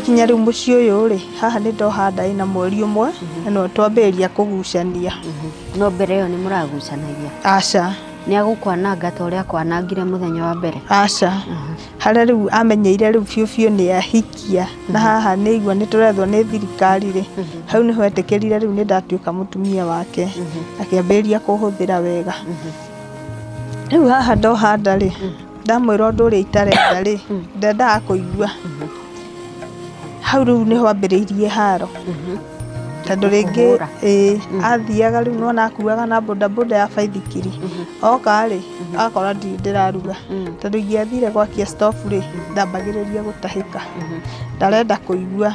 Gwakinya rĩu mũciĩ ũyũ rĩ, haha nĩ ndohanda ĩna mweri ũmwe, no twambĩrĩria kũgucania. No mbere ĩyo nĩ mũragucanagia? Aca. Nĩ agũkwananga ta ũrĩa akwanangire mũthenya wa mbere? Aca. Harĩa rĩu amenyeire rĩu biũ nĩ ahikia, na haha nĩ igua nĩ tũrethwo nĩ thirikari rĩ, hau nĩho etĩkĩrire rĩu nĩ ndatuĩka mũtumia wake, akĩambĩrĩria kũhũthĩra wega. Rĩu haha ndohanda rĩ, ndamwĩra ũndũ ũrĩa itarenda rĩ, ndendaga kũigua. Hau rĩu nĩho ambĩrĩirie haro. Tondũ rĩngĩ athiaga rĩu nona akuaga na bodaboda ya baithikiri. Oka rĩ, akora ndĩraruga. Tondũ ingĩathire gwakia stofu rĩ, ndambagĩrĩria gũtahĩka. Ndarenda kũigua.